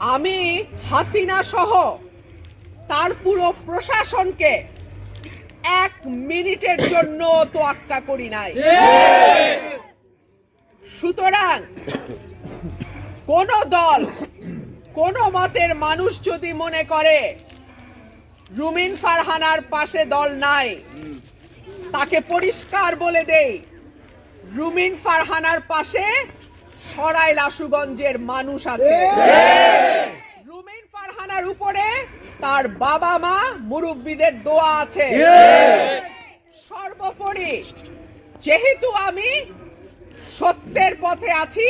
আমি হাসিনা সহ তার পুরো প্রশাসনকে 1 মিনিটের জন্য তোয়াক্কা করি নাই। সুতরাং কোন দল, কোন মতের মানুষ যদি মনে করে রুমিন ফারহানার পাশে দল নাই, তাকে পরিষ্কার বলে দেই, রুমিন ফারহানার পাশে সরাইল আশুগঞ্জের মানুষ আছে। রুমিন ফারহানার উপরে তার বাবা মা মুরব্বীদের দোয়া আছে। সর্বোপরি যেহেতু আমি সত্যের পথে আছি,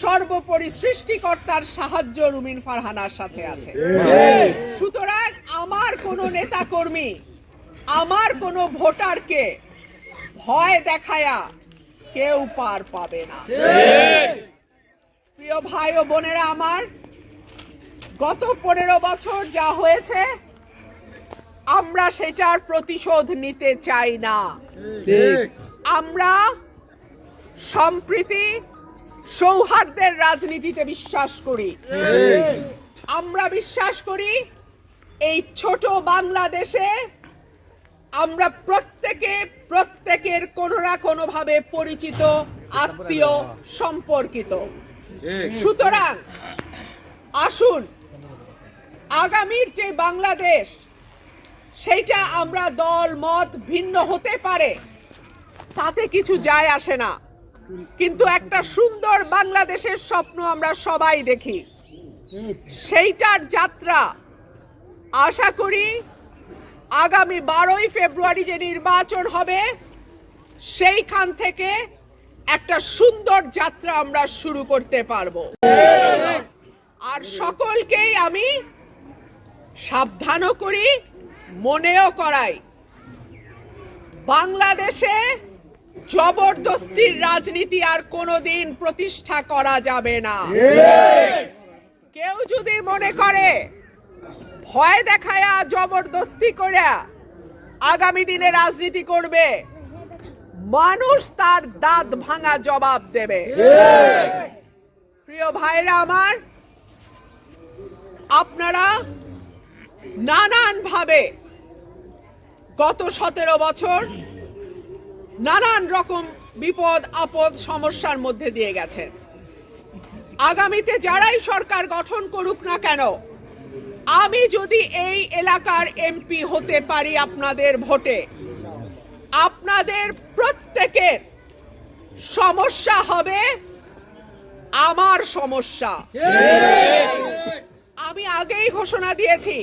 সর্বোপরি সৃষ্টিকর্তার সাহায্য রুমিন ফারহানার সাথে আছে। সুতরাং আমার কোন নেতা কর্মী, আমার কোন ভোটারকে ভয় দেখায়া কেউ পার পাবে না। প্রিয় ভাই ও বোনেরা আমার, গত 15 বছর যা হয়েছে আমরা সেটার প্রতিশোধ নিতে চাই না। আমরা সম্প্রীতি সৌহার্দ্যের রাজনীতিতে বিশ্বাস করি। আমরা বিশ্বাস করি এই ছোট বাংলাদেশে আমরা প্রত্যেকের কোনো না কোনো ভাবে পরিচিত, আত্মীয়, সম্পর্কিত। সুতরাং আসুন আগামীর যে বাংলাদেশ, সেইটা আমরা দল মত ভিন্ন হতে পারে, তাতে কিছু যায় আসে না, কিন্তু একটা সুন্দর বাংলাদেশের স্বপ্ন আমরা সবাই দেখি। সেইটার যাত্রা আশা করি আগামী 12ই ফেব্রুয়ারি যে নির্বাচন হবে, সেইখান থেকে একটা সুন্দর যাত্রা আমরা শুরু করতে পারবো। আর সকলকেই আমি সাবধানও করি, মনেও করাই, বাংলাদেশে জবরদস্তির রাজনীতি আর কোনোদিন প্রতিষ্ঠা করা যাবে না। কেউ যদি মনে করে ভয় দেখায়া জবরদস্তি করে আগামী দিনে রাজনীতি করবে, মানুষ তার দাঁত ভাঙা জবাব দেবে। প্রিয় ভাইরা আমার, আপনারা নানান ভাবে গত 17 বছর নানান রকম বিপদ আপদ সমস্যার মধ্যে দিয়ে গেছেন। আগামীতে যারাই সরকার গঠন করুক না কেন, আমি যদি এই এলাকার এমপি হতে পারি আপনাদের ভোটে, আপনাদের প্রত্যেকের সমস্যা হবে আমার সমস্যা। আমি আগেই ঘোষণা দিয়েছি,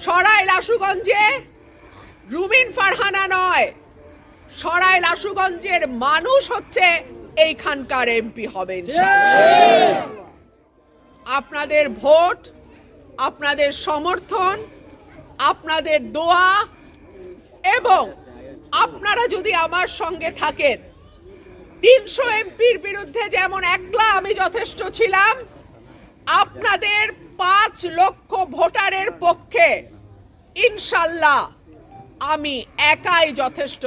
সরাইল আশুগঞ্জে রুমিন ফারহানা নয়, সরাইল আশুগঞ্জের মানুষ হচ্ছে এইখানকার এমপি হবে। আপনাদের ভোট, আপনাদের সমর্থন, আপনাদের দোয়া এবং আপনারা যদি আমার সঙ্গে থাকেন, 300 এমপির বিরুদ্ধে যেমন একলা আমি যথেষ্ট ছিলাম, আপনাদের 5 লক্ষ ভোটারের পক্ষে ইনশাল্লাহ আমি একাই যথেষ্ট।